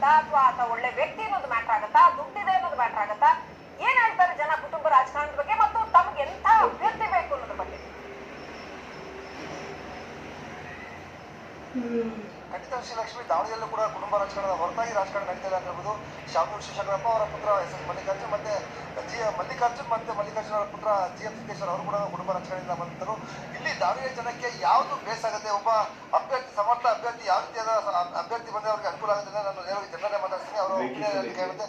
ಆಗತ್ತಾ ಅಥವಾ ಆತ ಒಳ್ಳೆ ವ್ಯಕ್ತಿ ಅನ್ನೋದು ಮ್ಯಾಟರ್ ಆಗತ್ತಾ, ದುಡ್ಡಿದೆ ಅನ್ನೋದು ಮ್ಯಾಟರ್ ಆಗತ್ತಾ? ಏನ್ ಹೇಳ್ತಾರೆ ಜನ ಕುಟುಂಬ ರಾಜಕಾರಣದ ಬಗ್ಗೆ ಮತ್ತು ತಮ್ಗೆ ಎಂಥ ಅಭ್ಯರ್ಥಿ ಬೇಕು ಅನ್ನೋದ್ರ ಬಗ್ಗೆ? ಖಂಡಿತ ಶ್ರೀಲಕ್ಷ್ಮಿ, ದಾವಣಗೆರೆಯಲ್ಲೂ ಕೂಡ ಕುಟುಂಬ ರಾಜಕಾರಣದ ಹೊರತಾಗಿ ರಾಜಕಾರಣ ನಡೀತಾ ಇಲ್ಲ ಅಂತ ಹೇಳ್ಬೋದು. ಶಾಮನೂರು ಶಿವಶಂಕರಪ್ಪ ಅವರ ಪುತ್ರ SS ಮಲ್ಲಿಕಾರ್ಜುನ್ ಮತ್ತೆ ಮಲ್ಲಿಕಾರ್ಜುನ್ ಅವರ ಪುತ್ರ GM ಸಿದ್ದೇಶ್ವರ್ ಅವರು ಕೂಡ ಕುಟುಂಬ ರಾಜಕಾರಣದಿಂದ ಬಂದರು. ಇಲ್ಲಿ ದಾವಣಗೆರೆ ಜನಕ್ಕೆ ಯಾವುದು ಬೇಸಾಗುತ್ತೆ, ಒಬ್ಬ ಅಭ್ಯರ್ಥಿ ಸಮರ್ಥ ಅಭ್ಯರ್ಥಿ ಯಾವ ರೀತಿಯಾದ ಅಭ್ಯರ್ಥಿ ಬಂದರೆ ಅವ್ರಿಗೆ ಅನುಕೂಲ ಆಗುತ್ತೆ ನಾನು ನೇರವಾಗಿ ಜನರನ್ನೇ ಮಾತಾಡ್ತೀನಿ. ಅವರ ಒಪಿನಿಯನ್ ಕೇಳುತ್ತೆ.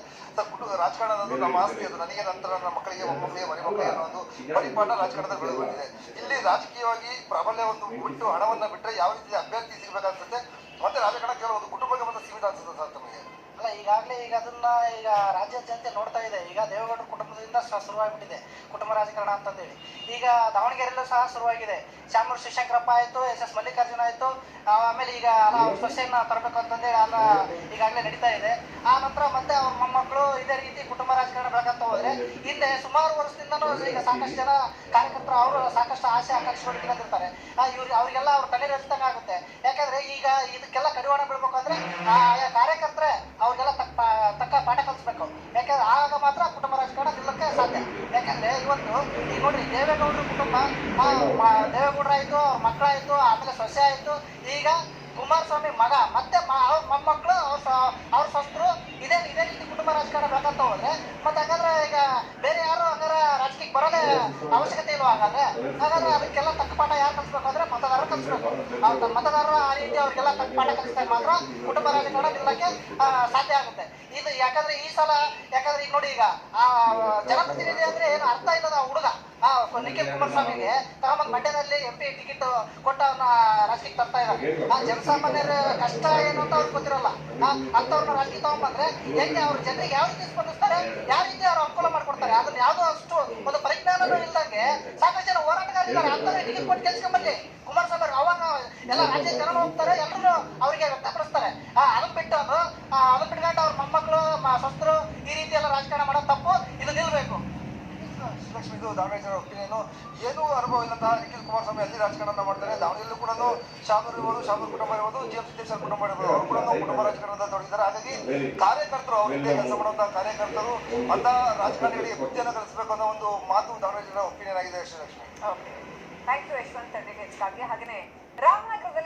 ರಾಜಕಾರಣ ಅನ್ನೋದು ನಮ್ಮ ಆಸ್ತಿ, ಅದು ನನಗೆ ನಂತರ ನನ್ನ ಮಕ್ಕಳಿಗೆ ಮೊಮ್ಮಕ್ಕಳಿಗೆ ಮರಿಮಕ್ಕಳಿಗೆ ಅನ್ನೋ ಒಂದು ಪರಿಪಾಠ ರಾಜಕಾರಣದಲ್ಲಿ ಬೆಳೆದು ಬಂದಿದೆ. ಇಲ್ಲಿ ರಾಜಕೀಯವಾಗಿ ಪ್ರಾಬಲ್ಯ ಒಂದು ಬಿಟ್ಟು ಹಣವನ್ನ ಬಿಟ್ಟರೆ ಯಾವ ರೀತಿ ಅಭ್ಯರ್ಥಿ ಸಿಗಬೇಕಾಗ್ತದೆ, ಮತ್ತೆ ರಾಜಕಾರಣ ಕೇವಲ ಒಂದು ಕುಟುಂಬಕ್ಕೆ ಮಾತ್ರ ಸೀಮಿತ ಅನ್ಸುತ್ತೆ ಸರ್ ತಮಗೆ? ಅಲ್ಲ, ಈಗಾಗಲೇ ಈಗ ಅದನ್ನ ಈಗ ರಾಜ್ಯದ ಜನತೆ ನೋಡ್ತಾ ಇದೆ. ಈಗ ದೇವೇಗೌಡರ ಕುಟುಂಬದಿಂದ ಶುರುವಾಗಿಬಿಟ್ಟಿದೆ ಕುಟುಂಬ ರಾಜಕಾರಣ ಅಂತಂದೇಳಿ. ಈಗ ದಾವಣಗೆರೆಯಲ್ಲೂ ಸಹ ಶುರುವಾಗಿದೆ. ಶಾಮನೂರು ಶಿವಶಂಕರಪ್ಪ ಆಯಿತು, SS ಮಲ್ಲಿಕಾರ್ಜುನ ಆಯಿತು, ಆಮೇಲೆ ಈಗ ಸೊಸೆಯನ್ನ ತರಬೇಕು ಅಂತಂದೇಳಿ ಅಲ್ಲ ಈಗಾಗಲೇ ನಡೀತಾ ಇದೆ. ಆ ನಂತರ ಮತ್ತೆ ಅವ್ರ ಮೊಮ್ಮಕ್ಕಳು ಇದೇ ರೀತಿ ಕುಟುಂಬ ರಾಜಕಾರಣ ಬೆಳಕಂತ ಹೋದ್ರೆ ಹಿಂದೆ ಸುಮಾರು ವರ್ಷದಿಂದನೂ ಈಗ ಸಾಕಷ್ಟು ಜನ ಕಾರ್ಯಕರ್ತರು ಅವರು ಸಾಕಷ್ಟು ಆಸೆ ಆಕಾಂಕ್ಷೆಗಳು ಇಟ್ಕೊಂಡಿರ್ತಾರೆ. ಅವ್ರಿಗೆಲ್ಲ ಅವ್ರ ತಲೆ ರಚಿದಂಗೆ ಆಗುತ್ತೆ. ಯಾಕಂದ್ರೆ ಈಗ ಇದಕ್ಕೆಲ್ಲ ಕಡಿವಾಣ ಬೀಳ್ಬೇಕಂದ್ರೆ ಆಯಾ ಕಾರ್ಯಕರ್ತರೆ ಅವ್ರಿಗೆಲ್ಲ ತಕ್ಕ ಪಾಠ ಕಲಿಸ್ಬೇಕು. ಯಾಕಂದ್ರೆ ಆಗ ಮಾತ್ರ ಕುಟುಂಬ ರಾಜಕಾರಣ ನಿಲ್ಲಕ್ಕೆ ಸಾಧ್ಯ. ಯಾಕಂದ್ರೆ ಇವತ್ತು ಈಗ ನೋಡ್ರಿ, ದೇವೇಗೌಡರ ಕುಟುಂಬ ದೇವೇಗೌಡರಾಯ್ತು, ಅವ್ರ ಮಕ್ಕಳಾಯ್ತು, ಆಮೇಲೆ ಸೊಸೆ ಆಯ್ತು, ಈಗ ಕುಮಾರಸ್ವಾಮಿ ಮಗ ಮತ್ತೆ ಅವ್ರ ಮೊಮ್ಮಕ್ಕಳು ಅವ್ರ ಸೊಸರು ಇದೇ ರೀತಿ ಕುಟುಂಬ ರಾಜಕಾರಣ ಬೇಕಂತ ಹೋದ್ರೆ ಮತ್ತೆ ಹಾಗಾದ್ರೆ ಈಗ ಬೇರೆ ಯಾರು ಹಂಗಾರೆ ರಾಜಕೀಯಕ್ಕೆ ಬರೋದೇ ಅವಶ್ಯಕತೆ ಇಲ್ವಾ? ಹಾಗಾದ್ರೆ ಅದಕ್ಕೆಲ್ಲ ತಕ್ಕ ಪಾಠ ಯಾರು ಕಲಿಸ್ಬೇಕು ಅಂದ್ರೆ ಮತದಾರರು ಕಲಿಸ್ಬೇಕು. ಮತದಾರರು ಆ ರೀತಿ ಅವ್ರಿಗೆಲ್ಲ ತಕ್ಕ ಪಾಠ ಕಲಿಸಿದಾಗ ಮಾತ್ರ ಕುಟುಂಬ ರಾಜಕಾರಣ ನಿಲ್ಲಕ್ಕೆ ಸಾಧ್ಯ ಆಗುತ್ತೆ. ಇದು ಯಾಕಂದ್ರೆ ಈ ಸಲ ಯಾಕಂದ್ರೆ ಈಗ ನೋಡಿ, ಈಗ ಆ ಜನಪ್ರತಿನಿಧಿ ಅಂದ್ರೆ ಏನು ಅರ್ಥ ಇಲ್ಲದ ಹುಡುಗ ನಿಖಿಲ್ ಕುಮಾರಸ್ವಾಮಿಗೆ ತಗೊಂಬಂದ್ ಮಂಡ್ಯದಲ್ಲಿ MP ಟಿಕೆಟ್ ಕೊಟ್ಟ ಅವ್ರನ್ನ ರಾಜಕೀಯಕ್ಕೆ ತರ್ತಾ ಇದ್ದಾರೆ. ಆ ಜನಸಾಮಾನ್ಯರ ಕಷ್ಟ ಏನು ಅಂತ ಅವ್ರಿಗೆ ಗೊತ್ತಿರಲ್ಲ. ಅಂತವ್ರನ್ನ ರಾಜಕೀಯ ತಗೊಂಡ್ಬಂದ್ರೆ ಹೆಂಗೆ ಅವ್ರ ಜನರಿಗೆ ಯಾವ ರೀತಿ ಸ್ಪಂದಿಸ್ತಾರೆ, ಯಾವ ರೀತಿ ಅವ್ರು ಅನುಕೂಲ ಮಾಡ್ಕೊಡ್ತಾರೆ, ಅದನ್ನ ಯಾವ್ದು ಅಷ್ಟು ಒಂದು ಪರಿಜ್ಞಾನನೂ ಇಲ್ದಂಗೆ ಸಾಕಷ್ಟು ಜನ ಹೋರಾಟಗಾರಿದ್ದಾರೆ. ಅಂತವ್ರಿಗೆ ಟಿಕೆಟ್ ಕೊಟ್ಟು ಕೆಲ್ಸ್ಕೊಂಬಲ್ಲಿ ಕುಮಾರಸ್ವಾಮಿ ಅವಾಗ ಎಲ್ಲ ರಾಜ್ಯದ ಜನ ಹೋಗ್ತಾರೆ, ಎಲ್ಲರೂ ಅವರಿಗೆ ವ್ಯಕ್ತಪಡಿಸ್ತಾರೆ. ಅದನ್ನ ಬಿಟ್ಕೊಂಡು ಅವ್ರ ಮೊಮ್ಮಕ್ಕಳು ಸೊಸರು ಈ ರೀತಿ ಎಲ್ಲ ರಾಜಕಾರಣ ಮಾಡೋದು ತಪ್ಪು. ಇದು ನಿಲ್ಬೇಕು. ಶ್ರೀಲಕ್ಷ್ಮಿ, ಇದು ದಾವಣಗೆರೆ ಜನರ ಒಪಿನಿಯನ್. ಏನೂ ಅನುಭವ ಇಲ್ಲಂತಹ ನಿಖಿಲ್ ಕುಮಾರಸ್ವಾಮಿ ಅಲ್ಲಿ ರಾಜಕಾರಣ ಮಾಡ್ತಾರೆ. ದಾವಣಗೆರೆಯಲ್ಲೂ ಕೂಡ ಶಾಮನೂರು ಇರ್ಬೋದು, ಶಾಮನೂರು ಕುಟುಂಬ ಇರ್ಬೋದು, GM ಸಿದ್ದೇಶ್ವರ ಕುಟುಂಬ ಇರ್ಬೋದು, ಅವರು ಕೂಡ ಕುಟುಂಬ ರಾಜಕಾರಣದ ತೊಡಗಿದ್ದಾರೆ. ಹಾಗಾಗಿ ಕಾರ್ಯಕರ್ತರು ಅವ್ರ ಹಿಂದೆ ಕೆಲಸ ಮಾಡುವಂತಹ ಕಾರ್ಯಕರ್ತರು ಅಂತ ರಾಜಕಾರಣಿಗಳಿಗೆ ಬುದ್ಧಿಯನ್ನು ಕಲಿಸಬೇಕು ಅನ್ನೋ ಒಂದು ಮಾತು ದಾವಣಗೆರೆ ಜನರ ಒಪಿನಿಯನ್ ಆಗಿದೆ ಶ್ರೀಲಕ್ಷ್ಮಿ. ಥ್ಯಾಂಕ್ ಯು ಯಶವಂತ್ ಡೀಟೇಲ್ಸ್ಗಾಗಿ. ಹಾಗೆಯೇ ರಾಮನಗರದಲ್ಲಿ